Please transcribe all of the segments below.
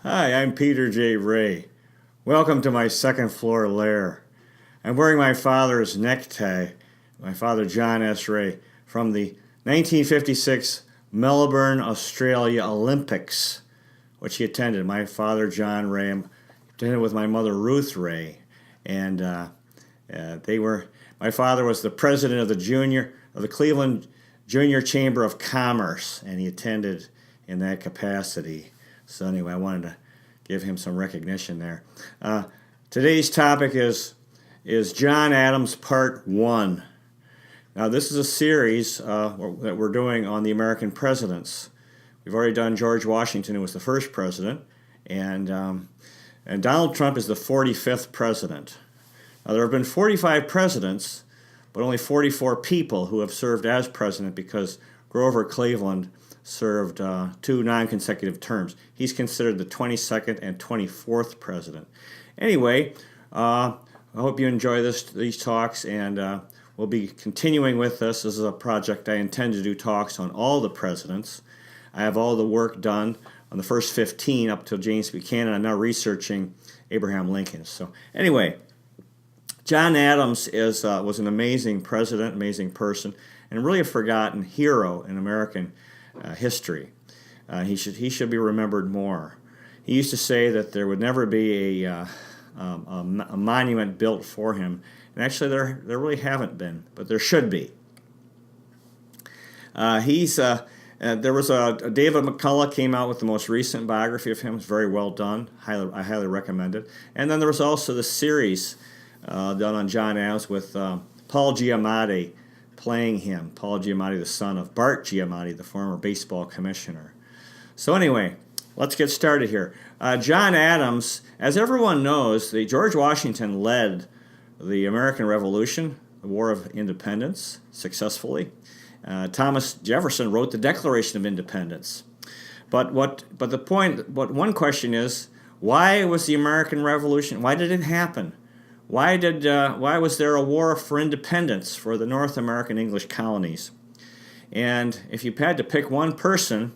Hi, I'm Peter J. Ray. Welcome to my second floor lair. I'm wearing my father's necktie, my father John S. Ray, from the 1956 Melbourne, Australia Olympics, which he attended. My father John Ray attended with my mother Ruth Ray, and my father was the president of the Cleveland Junior Chamber of Commerce, and he attended in that capacity. So anyway, I wanted to give him some recognition there. Today's topic is John Adams Part 1. Now this is a series that we're doing on the American presidents. We've already done George Washington, who was the first president, and Donald Trump is the 45th president. Now there have been 45 presidents, but only 44 people who have served as president because Grover Cleveland served 2 non-consecutive terms. He's considered the 22nd and 24th president. Anyway, I hope you enjoy these talks, and we'll be continuing with this. This is a project I intend to do talks on all the presidents. I have all the work done on the first 15 up till James Buchanan. I'm now researching Abraham Lincoln. So anyway, John Adams was an amazing president, amazing person, and really a forgotten hero in American history. He should be remembered more. He used to say that there would never be a monument built for him, and actually there really haven't been, but there should be. There was David McCullough came out with the most recent biography of him. It's very well done. I highly recommend it. And then there was also the series done on John Adams with Paul Giamatti playing him. Paul Giamatti, the son of Bart Giamatti, the former baseball commissioner. So anyway, let's get started here. John Adams, as everyone knows, George Washington led the American Revolution, the War of Independence, successfully. Thomas Jefferson wrote the Declaration of Independence. But one question is, why was the American Revolution? Why did it happen? Why was there a war for independence for the North American English colonies? And if you had to pick one person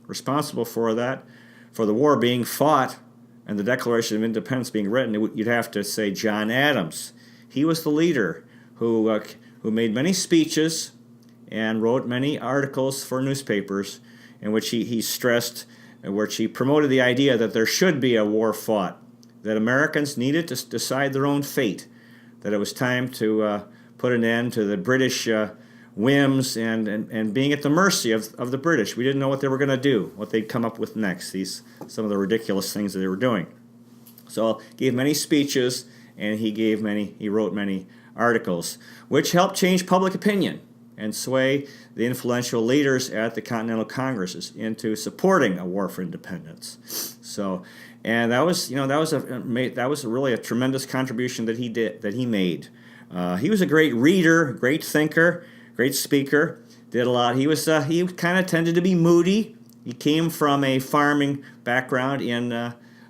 responsible for that, for the war being fought and the Declaration of Independence being written, you'd have to say John Adams. He was the leader who made many speeches and wrote many articles for newspapers in which he stressed, in which he promoted the idea that there should be a war fought, that Americans needed to decide their own fate, that it was time to put an end to the British whims and being at the mercy of the British. We didn't know what they were going to do, what they'd come up with next, some of the ridiculous things that they were doing. So he gave many speeches, and he wrote many articles, which helped change public opinion and sway the influential leaders at the Continental Congresses into supporting a war for independence. So, and that was really a tremendous contribution that he made. He was a great reader, great thinker, great speaker. Did a lot. He kind of tended to be moody. He came from a farming background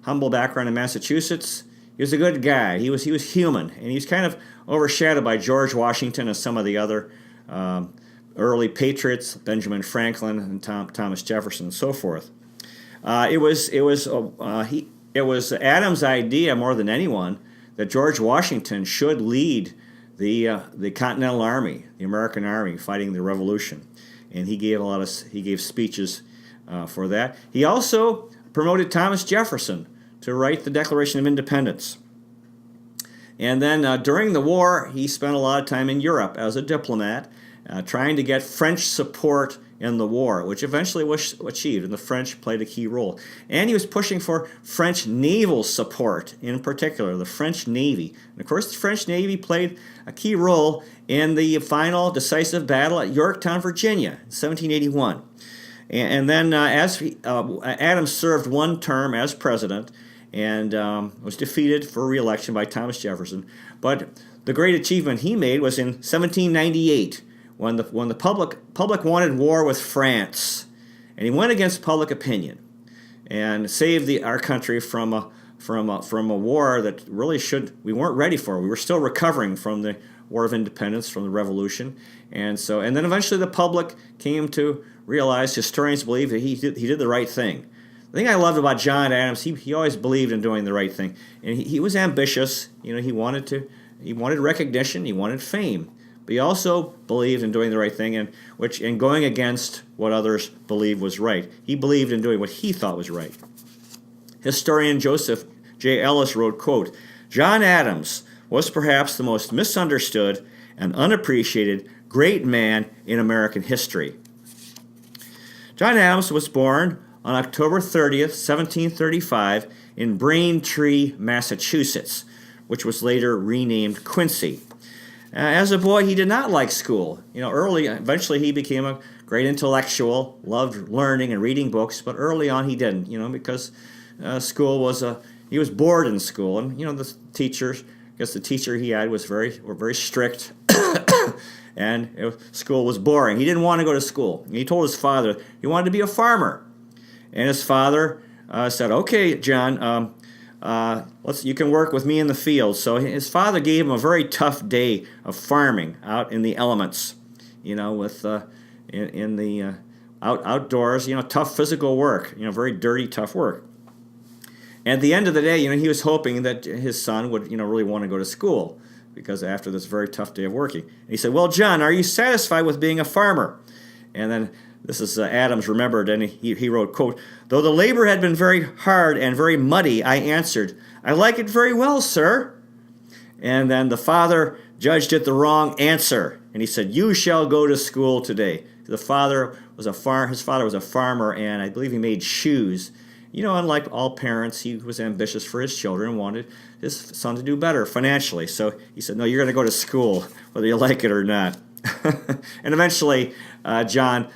humble background in Massachusetts. He was a good guy. He was human, and he was kind of overshadowed by George Washington and some of the other early patriots, Benjamin Franklin and Thomas Jefferson, and so forth. It was Adams' idea more than anyone that George Washington should lead the Continental Army, the American Army, fighting the Revolution, and he gave speeches for that. He also promoted Thomas Jefferson to write the Declaration of Independence. And then during the war, he spent a lot of time in Europe as a diplomat, trying to get French support in the war, which eventually was achieved, and the French played a key role. And he was pushing for French naval support, in particular, the French Navy. And of course, the French Navy played a key role in the final decisive battle at Yorktown, Virginia, in 1781. And then Adams served one term as president, and was defeated for re-election by Thomas Jefferson. But the great achievement he made was in 1798, when the public wanted war with France, and he went against public opinion and saved our country from a war that really we weren't ready for. We were still recovering from the War of Independence, from the Revolution, and then eventually the public came to realize, historians believe, that he did the right thing. The thing I loved about John Adams, he always believed in doing the right thing, and he was ambitious. He wanted recognition, he wanted fame, but he also believed in doing the right thing, and going against what others believed was right. He believed in doing what he thought was right. Historian Joseph J. Ellis wrote, quote, "John Adams was perhaps the most misunderstood and unappreciated great man in American history." John Adams was born on October 30th, 1735, in Braintree, Massachusetts, which was later renamed Quincy. As a boy, he did not like school. Eventually he became a great intellectual, loved learning and reading books, but early on he didn't, because school he was bored in school, and the teacher he had were very strict, and school was boring. He didn't want to go to school. He told his father he wanted to be a farmer, and his father said, "Okay, John, you can work with me in the field." So his father gave him a very tough day of farming out in the elements, with in the outdoors, tough physical work, very dirty, tough work. And at the end of the day, he was hoping that his son would, really want to go to school, because after this very tough day of working. And he said, "Well, John, are you satisfied with being a farmer?" And then this is Adams remembered, and he wrote, quote, "Though the labor had been very hard and very muddy, I answered, 'I like it very well, sir.' And then the father judged it the wrong answer, and he said, 'You shall go to school today.'" His father was a farmer, and I believe he made shoes. Unlike all parents, he was ambitious for his children and wanted his son to do better financially. So he said, "No, you're going to go to school, whether you like it or not." And eventually, John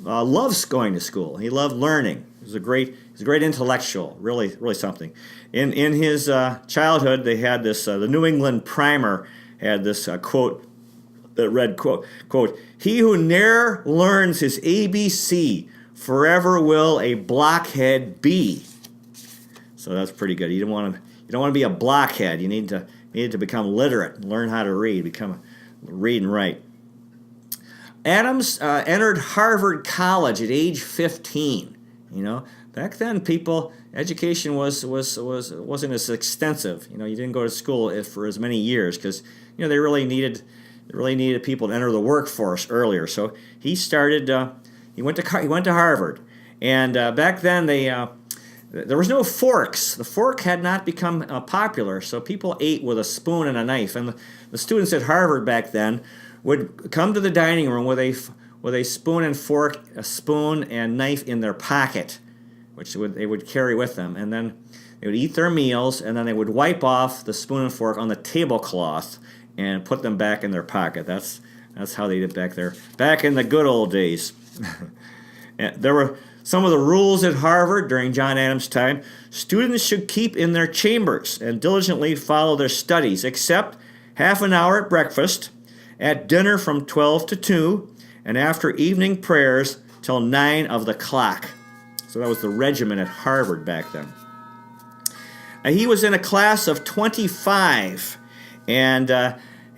loves going to school. He loved learning. He's a great intellectual, really, really something. In his childhood, they had this, the New England Primer had this quote that read, quote, "He who ne'er learns his ABC forever will a blockhead be." So that's pretty good. You don't want to be a blockhead. You need to become literate, learn how to read, read and write. Adams entered Harvard College at age 15. Back then, education wasn't as extensive. You didn't go to school for as many years, because they really needed people to enter the workforce earlier. So he started. He went to Harvard, and back then there was no forks. The fork had not become popular, so people ate with a spoon and a knife. And the students at Harvard back then would come to the dining room with a spoon and knife in their pocket, which they would carry with them, and then they would eat their meals, and then they would wipe off the spoon and fork on the tablecloth and put them back in their pocket. That's how they did back in the good old days. There were some of the rules at Harvard during John Adams' time. Students should keep in their chambers and diligently follow their studies, except half an hour at breakfast, at dinner from 12 to 2, and after evening prayers till 9 of the clock. So that was the regimen at Harvard back then. He was in a class of 25, and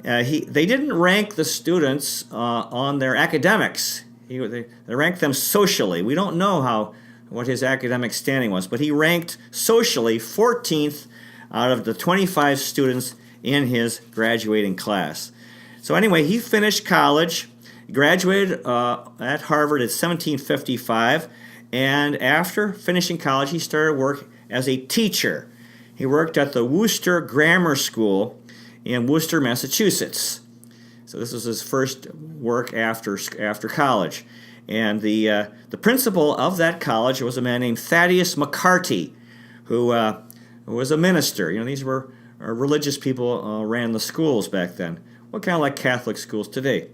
they didn't rank the students on their academics. They ranked them socially. We don't know what his academic standing was, but he ranked socially 14th out of the 25 students in his graduating class. So anyway, he finished college, graduated at Harvard in 1755, and after finishing college, he started work as a teacher. He worked at the Worcester Grammar School in Worcester, Massachusetts. So this was his first work after college. And the principal of that college was a man named Thaddeus McCarty, who was a minister. These were religious people ran the schools back then. Well, kind of like Catholic schools today.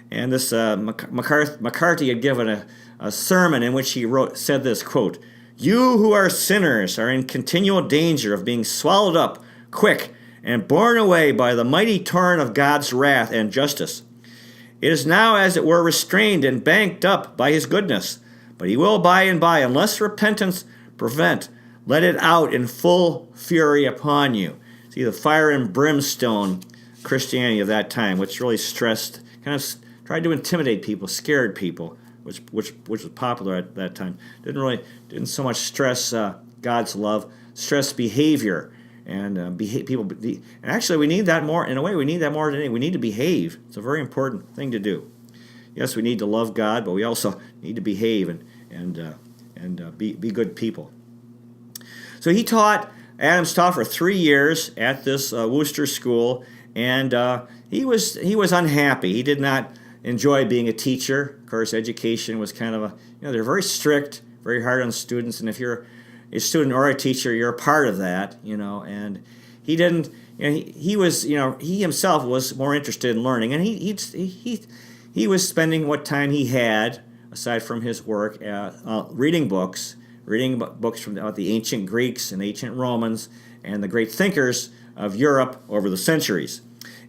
And this McCarty had given a sermon in which he said this, quote, "You who are sinners are in continual danger of being swallowed up quick and borne away by the mighty torrent of God's wrath and justice. It is now, as it were, restrained and banked up by his goodness, but he will by and by, unless repentance prevent, let it out in full fury upon you." See, the fire and brimstone Christianity of that time, which really tried to intimidate people, scared people, which was popular at that time. Didn't so much stress God's love, stress behavior. And and actually, we need that more. In a way, we need that more today. We need to behave. It's a very important thing to do. Yes, we need to love God, but we also need to behave and be good people. So Adams taught for 3 years at this Worcester school, and he was unhappy. He did not enjoy being a teacher. Of course, education was kind of they're very strict, very hard on students, and if you're a student or a teacher, you're a part of that, and he didn't, he himself was more interested in learning, and he was spending what time he had, aside from his work, reading books from about the ancient Greeks and ancient Romans and the great thinkers of Europe over the centuries.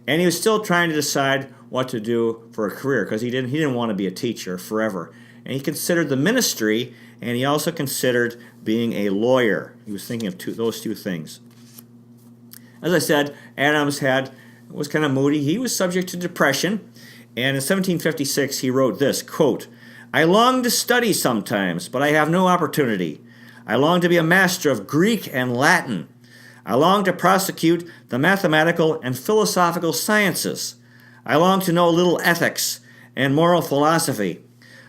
And he was still trying to decide what to do for a career, because he didn't want to be a teacher forever. And he considered the ministry, and he also considered being a lawyer. He was thinking of those two things. As I said, Adams was kind of moody. He was subject to depression. And in 1756, he wrote this, quote, "I long to study sometimes, but I have no opportunity. I long to be a master of Greek and Latin. I long to prosecute the mathematical and philosophical sciences. I long to know a little ethics and moral philosophy.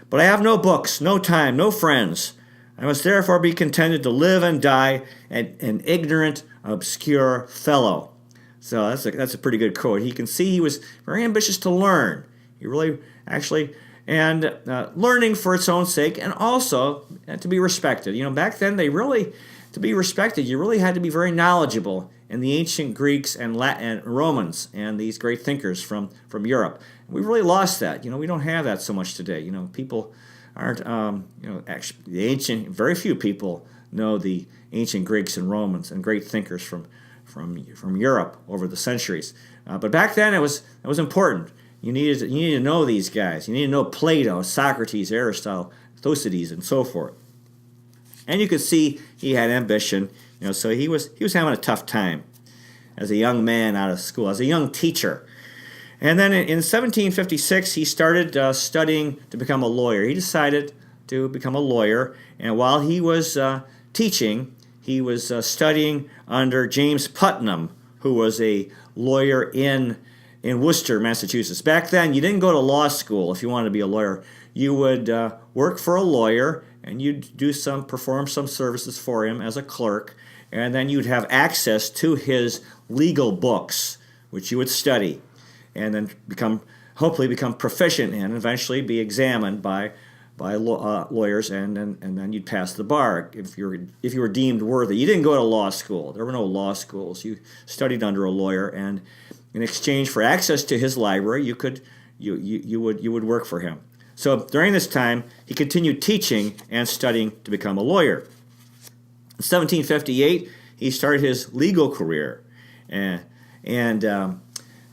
But I have no books, no time, no friends. I must therefore be contented to live and die an ignorant, obscure fellow." So that's a pretty good quote. He can see he was very ambitious to learn. He really and learning for its own sake, and also to be respected. Back then to be respected, you really had to be very knowledgeable in the ancient Greeks and Romans and these great thinkers from Europe. We really lost that. We don't have that so much today. People aren't, actually, very few people know the ancient Greeks and Romans and great thinkers from Europe over the centuries. But back then it was important. You needed to know these guys. You needed to know Plato, Socrates, Aristotle, Thucydides, and so forth. And you could see he had ambition. So he was having a tough time as a young man out of school, as a young teacher. And then in 1756, he started studying to become a lawyer. He decided to become a lawyer, and while he was teaching, he was studying under James Putnam, who was a lawyer in Worcester, Massachusetts. Back then, you didn't go to law school if you wanted to be a lawyer. You would work for a lawyer, and you'd perform some services for him as a clerk, and then you'd have access to his legal books, which you would study, and then hopefully become proficient in, and eventually be examined by lawyers, and then you'd pass the bar if you were deemed worthy. You didn't go to law school. There were no law schools. You studied under a lawyer, and in exchange for access to his library, you would work for him. So during this time, he continued teaching and studying to become a lawyer. In 1758, he started his legal career, and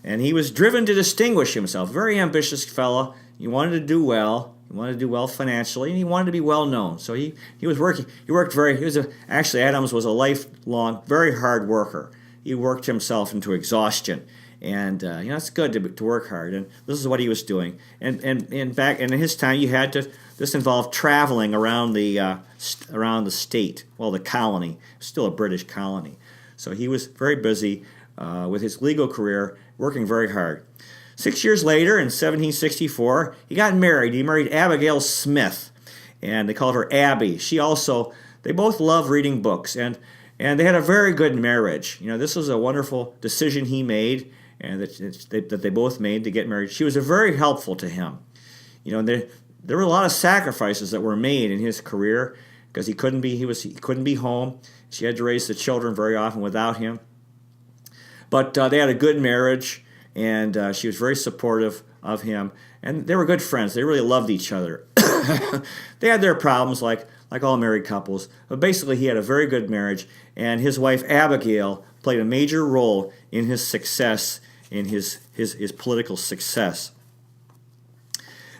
he was driven to distinguish himself. Very ambitious fellow. He wanted to do well. He wanted to do well financially, and he wanted to be well known. So he was working. Actually, Adams was a lifelong, very hard worker. He worked himself into exhaustion. And it's good to work hard, and this is what he was doing. And in his time, this involved traveling around the state, the colony, still a British colony. So he was very busy with his legal career, working very hard. 6 years later, in 1764, he got married. He married Abigail Smith, and they called her Abby. They both loved reading books, and they had a very good marriage. This was a wonderful decision he made, and that they both made to get married. She was very helpful to him. There were a lot of sacrifices that were made in his career because he couldn't be home. She had to raise the children very often without him. But they had a good marriage, and she was very supportive of him. And they were good friends. They really loved each other. They had their problems like all married couples, but basically he had a very good marriage, and his wife Abigail played a major role in his success, in his political success.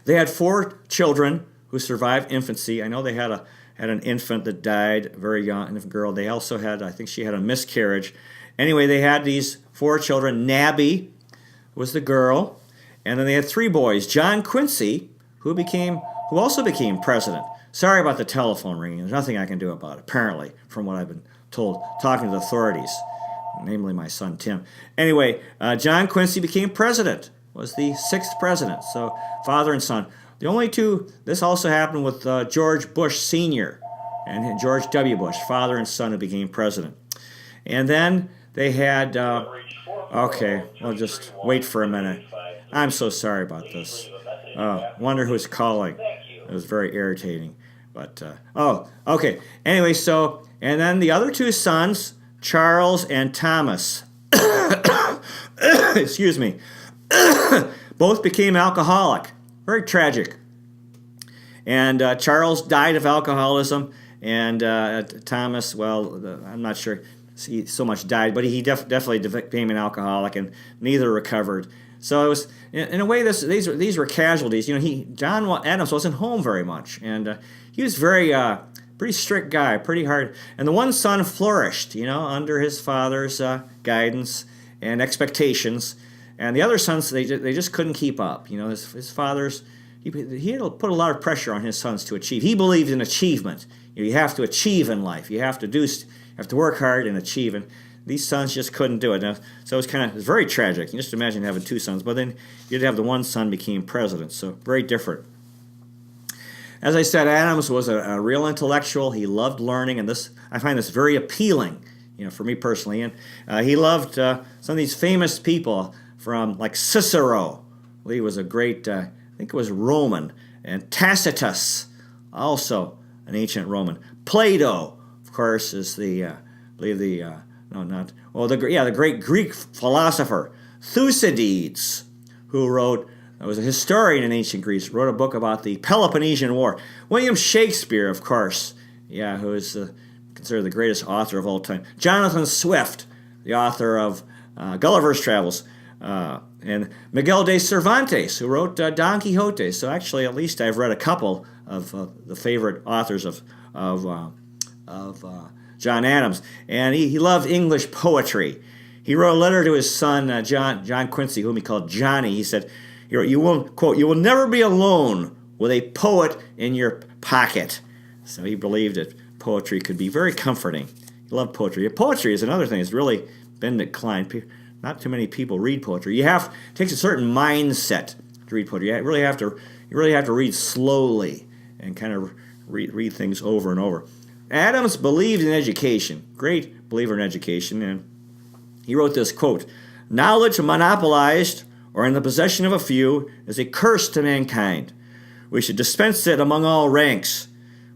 They had 4 children who survived infancy. I know they had an infant that died very young, an infant girl. They also I think she had a miscarriage. Anyway, they had these 4 children. Nabby was the girl, and then they had 3 boys. John Quincy, who who also became president. Sorry about the telephone ringing. There's nothing I can do about it, apparently, from what I've been told, talking to the authorities, namely my son Tim. Anyway, John Quincy became president, was the 6th president, so father and son. The only two, this also happened with George Bush Sr. and George W. Bush, father and son who became president. And then they had, okay, we'll just wait for a minute. I'm so sorry about this. Wonder who's calling. It was very irritating. But, okay. Anyway, so, and then the other two sons, Charles and Thomas, excuse me, both became alcoholic. Very tragic. And Charles died of alcoholism, and Thomas, well, I'm not sure he so much died, but he definitely became an alcoholic, and neither recovered. So it was, in a way, these were casualties. You know, John Adams wasn't home very much, and he was pretty strict guy, pretty hard. And the one son flourished, you know, under his father's guidance and expectations, and the other sons they just couldn't keep up. You know, his father's he had to put a lot of pressure on his sons to achieve. He believed in achievement. You have to achieve in life. You have to work hard and achieve. And these sons just couldn't do it. Now, so it was very tragic. You just imagine having two sons. But then you'd have the one son became president. So very different. As I said, Adams was a real intellectual. He loved learning, and I find this very appealing, you know, for me personally. And he loved some of these famous people from like Cicero. He was a great, I think it was Roman, and Tacitus, also an ancient Roman. Plato, of course, is the great Greek philosopher. Thucydides, who was a historian in ancient Greece, wrote a book about the Peloponnesian War. William Shakespeare, of course, who is considered the greatest author of all time. Jonathan Swift, the author of Gulliver's Travels, and Miguel de Cervantes, who wrote Don Quixote. So actually, at least I've read a couple of the favorite authors of John Adams, and he loved English poetry. He wrote a letter to his son John Quincy, whom he called Johnny. He said, "You will, quote, you will never be alone with a poet in your pocket." So he believed that poetry could be very comforting. He loved poetry. Poetry is another thing that's really been declined. Not too many people read poetry. It takes a certain mindset to read poetry. You really have to read slowly and kind of read things over and over. Adams believed in education, great believer in education, and he wrote this quote: "Knowledge monopolized or in the possession of a few is a curse to mankind. We should dispense it among all ranks.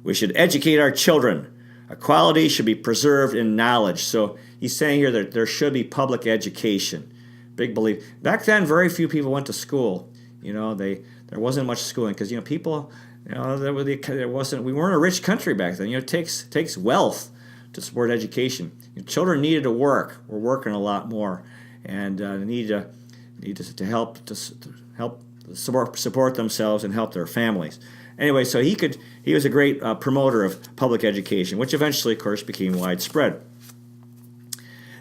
We should educate our children. Equality should be preserved in knowledge." So he's saying here that there should be public education. Big belief. Back then, very few people went to school. You know, there wasn't much schooling because, you know, people, you know, we weren't a rich country back then. You know, it takes wealth to support education. You know, children needed to work. We're working a lot more, and need to help support themselves and help their families. Anyway, so he was a great promoter of public education, which eventually, of course, became widespread.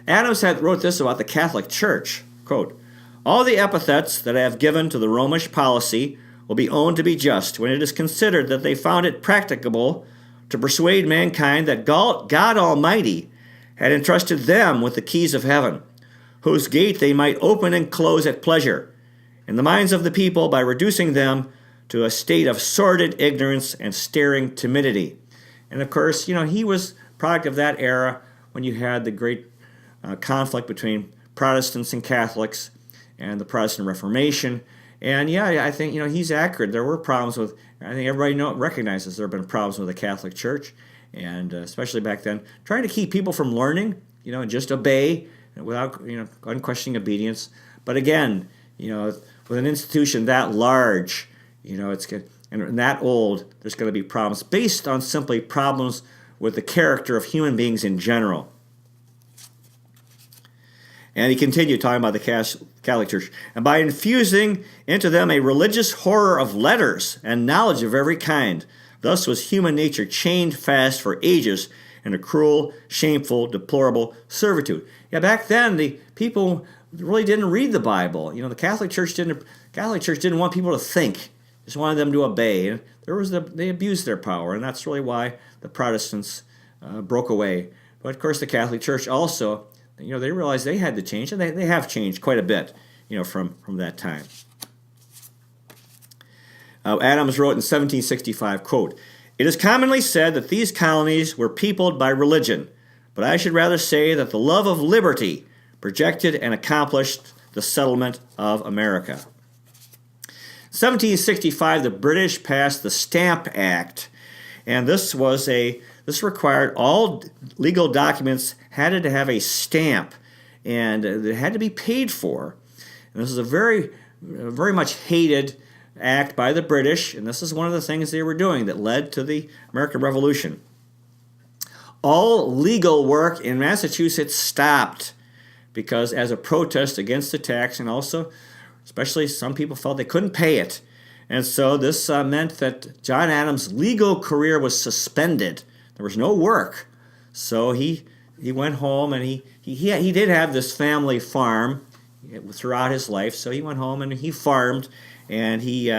Adams wrote this about the Catholic Church, quote, "All the epithets that I have given to the Romish policy will be owned to be just when it is considered that they found it practicable to persuade mankind that God Almighty had entrusted them with the keys of heaven, whose gate they might open and close at pleasure, in the minds of the people by reducing them to a state of sordid ignorance and staring timidity." And of course, you know, he was product of that era when you had the great conflict between Protestants and Catholics and the Protestant Reformation. And I think, you know, he's accurate. There were problems with, I think everybody recognizes there have been problems with the Catholic Church, and especially back then, trying to keep people from learning, you know, and just obey without, you know, unquestioning obedience. But again, you know, with an institution that large, you know, it's good, and that old, there's going to be problems based on simply problems with the character of human beings in general. And he continued talking about the Catholic Church. "And by infusing into them a religious horror of letters and knowledge of every kind, thus was human nature chained fast for ages in a cruel, shameful, deplorable servitude." Yeah, back then the people really didn't read the Bible. You know, the Catholic Church didn't want people to think. just wanted them to obey. And they abused their power, and that's really why the Protestants broke away. But of course, the Catholic Church also, they realized they had to change, and they have changed quite a bit, from that time. Adams wrote in 1765, quote, "It is commonly said that these colonies were peopled by religion, but I should rather say that the love of liberty projected and accomplished the settlement of America." 1765, the British passed the Stamp Act, and this required all legal documents had to have a stamp, and it had to be paid for. And this is a very, very much hated act by the British, and this is one of the things they were doing that led to the American Revolution. All legal work in Massachusetts stopped because as a protest against the tax, and also especially some people felt they couldn't pay it. And so this meant that John Adams' legal career was suspended. There was no work. So he went home, and he did have this family farm throughout his life. So he went home and he farmed, and he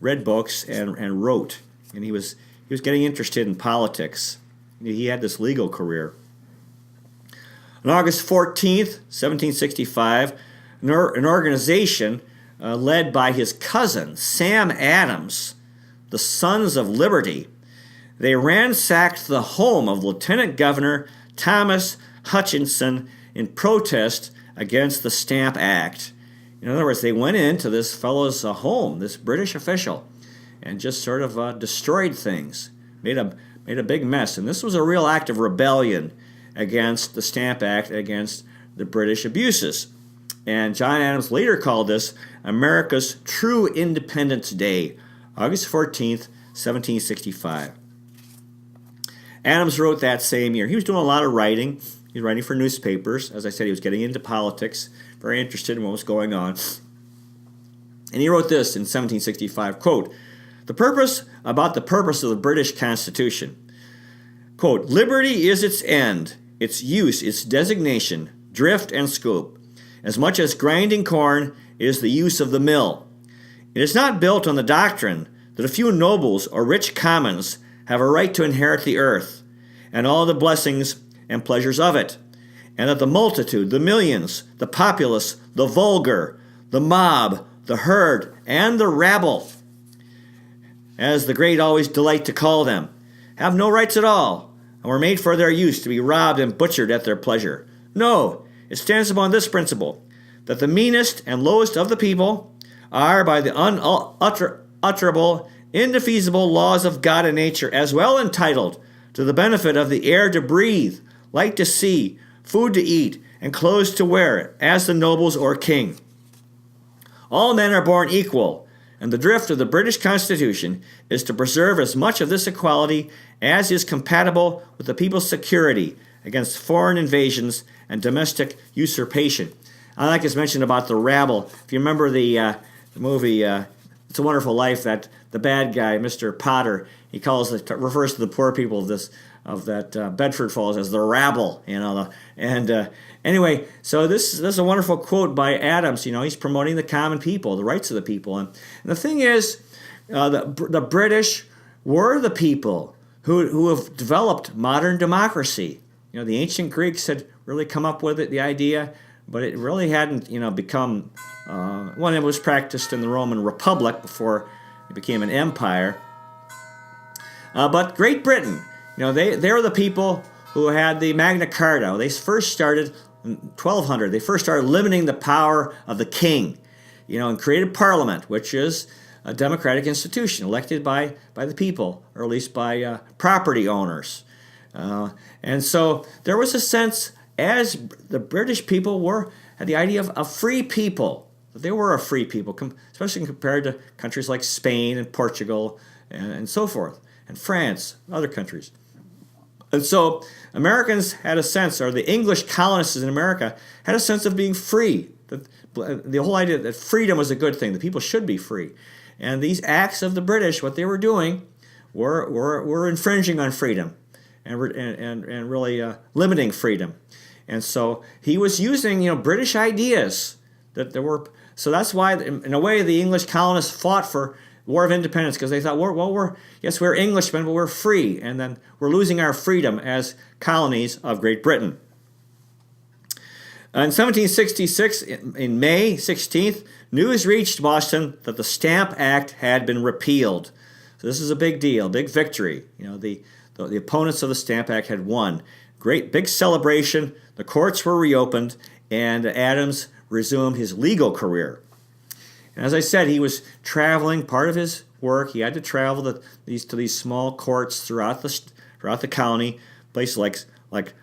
read books and wrote. And he was getting interested in politics. He had this legal career. On August 14th, 1765, an organization led by his cousin, Sam Adams, the Sons of Liberty, they ransacked the home of Lieutenant Governor Thomas Hutchinson in protest against the Stamp Act. In other words, they went into this fellow's home, this British official, and just sort of destroyed things, made a big mess. And this was a real act of rebellion against the Stamp Act, against the British abuses. And John Adams later called this America's True Independence Day, August 14th, 1765. Adams wrote that same year. He was doing a lot of writing. He was writing for newspapers. As I said, he was getting into politics, very interested in what was going on. And he wrote this in 1765, quote, about the purpose of the British Constitution. Quote, "Liberty is its end, its use, its designation, drift, and scope. As much as grinding corn is the use of the mill. It is not built on the doctrine that a few nobles or rich commons have a right to inherit the earth and all the blessings and pleasures of it, and that the multitude, the millions, the populace, the vulgar, the mob, the herd, and the rabble, as the great always delight to call them, have no rights at all, and were made for their use to be robbed and butchered at their pleasure. No, it stands upon this principle, that the meanest and lowest of the people are, by the unutterable, indefeasible laws of God and nature, as well entitled to the benefit of the air to breathe, light to see, food to eat, and clothes to wear, as the nobles or king. All men are born equal, and the drift of the British Constitution is to preserve as much of this equality as is compatible with the people's security against foreign invasions and domestic usurpation." I like this mention about the rabble. If you remember the movie It's a Wonderful Life, that the bad guy, Mr. Potter, he refers to the poor people of that Bedford Falls as the rabble, anyway, so this is a wonderful quote by Adams. He's promoting the common people, the rights of the people, and the thing is, the British were the people who have developed modern democracy. The ancient Greeks had really come up with the idea, but it really hadn't, become one. It was practiced in the Roman Republic before it became an empire. But Great Britain, they were the people who had the Magna Carta. They first started in 1200. They first started limiting the power of the king, and created Parliament, which is a democratic institution elected by the people, or at least by property owners. And so there was a sense, as the British people had the idea of a free people. They were a free people, especially compared to countries like Spain and Portugal and so forth, and France, other countries. And so Americans had a sense, or the English colonists in America had a sense of being free. The whole idea that freedom was a good thing, that people should be free. And these acts of the British, what they were doing, were infringing on freedom and really limiting freedom. And so he was using, British ideas that there were. So that's why, in a way, the English colonists fought for War of Independence, because they thought, yes, we're Englishmen, but we're free, and then we're losing our freedom as colonies of Great Britain. In 1766, in May 16th, news reached Boston that the Stamp Act had been repealed. So this is a big deal, big victory. The opponents of the Stamp Act had won. Great big celebration. The courts were reopened, and Adams resumed his legal career. And as I said, he was traveling. Part of his work, he had to travel to these small courts throughout the colony, places like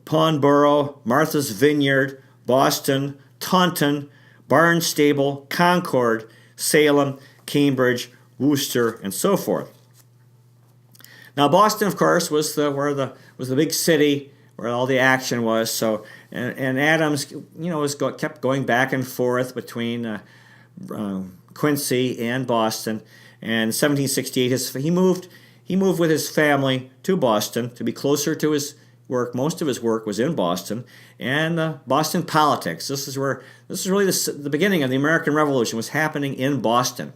Pawnborough, Martha's Vineyard, Boston, Taunton, Barnstable, Concord, Salem, Cambridge, Worcester, and so forth. Now, Boston, of course, was the big city where all the action was. So, and Adams, kept going back and forth between Quincy and Boston. And in 1768, he moved with his family to Boston to be closer to his work. Most of his work was in Boston, and Boston politics. This is really the beginning of the American Revolution was happening in Boston.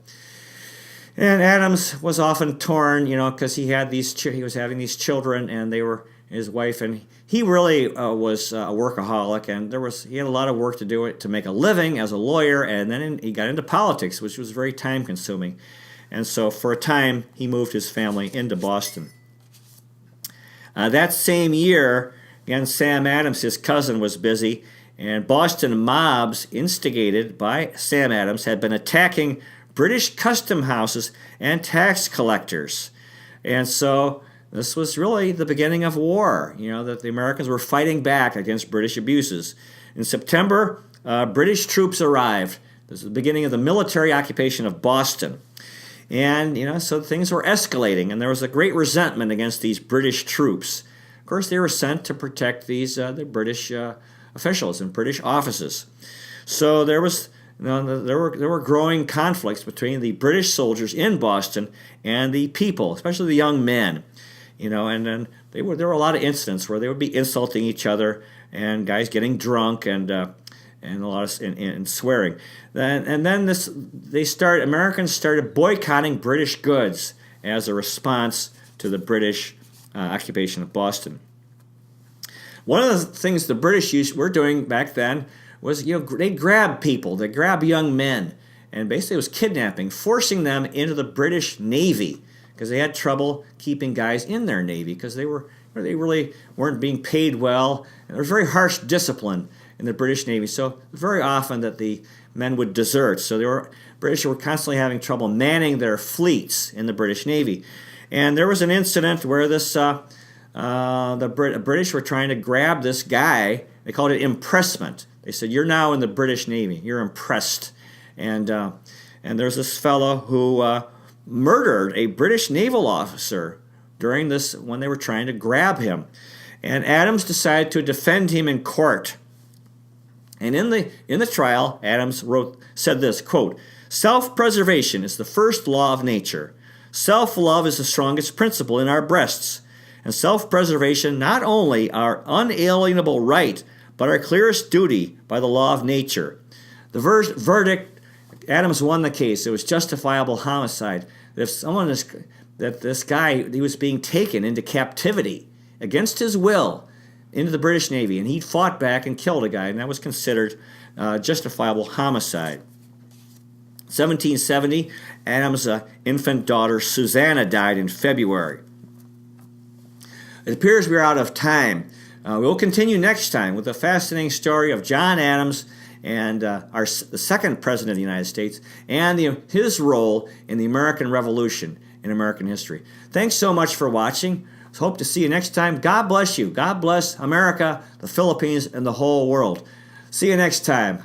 And Adams was often torn, because he was having these children, and they were his wife, and he really was a workaholic, and he had a lot of work to do to make a living as a lawyer, and then he got into politics, which was very time consuming. And so for a time, he moved his family into Boston. That same year, again, Sam Adams, his cousin, was busy, and Boston mobs instigated by Sam Adams had been attacking British custom houses and tax collectors. And so this was really the beginning of war, that the Americans were fighting back against British abuses. In September, British troops arrived. This is the beginning of the military occupation of Boston. And, so things were escalating, and there was a great resentment against these British troops. Of course, they were sent to protect the British officials and British offices. So there were growing conflicts between the British soldiers in Boston and the people, especially the young men. And then there were a lot of incidents where they would be insulting each other, and guys getting drunk, and a lot of and swearing. Americans started boycotting British goods as a response to the British occupation of Boston. One of the things the British were doing back then was, they grabbed people, they grabbed young men, and basically it was kidnapping, forcing them into the British Navy, because they had trouble keeping guys in their Navy because they really weren't being paid well, and there was very harsh discipline in the British Navy. So very often that the men would desert. So British were constantly having trouble manning their fleets in the British Navy. And there was an incident where the British were trying to grab this guy. They called it impressment. They said, "You're now in the British Navy. You're impressed." And there's this fellow who murdered a British naval officer during this when they were trying to grab him. And Adams decided to defend him in court. And in the trial, Adams said this, quote, "Self-preservation is the first law of nature. Self-love is the strongest principle in our breasts. And self-preservation not only our unalienable right, but our clearest duty by the law of nature." The verdict, Adams won the case. It was justifiable homicide. That this guy, he was being taken into captivity against his will into the British Navy, and he fought back and killed a guy, and that was considered justifiable homicide. 1770, Adams' infant daughter Susanna died in February. It appears we're out of time. We'll continue next time with a fascinating story of John Adams and the second president of the United States and his role in the American Revolution in American history. Thanks so much for watching. Hope to see you next time. God bless you. God bless America, the Philippines, and the whole world. See you next time.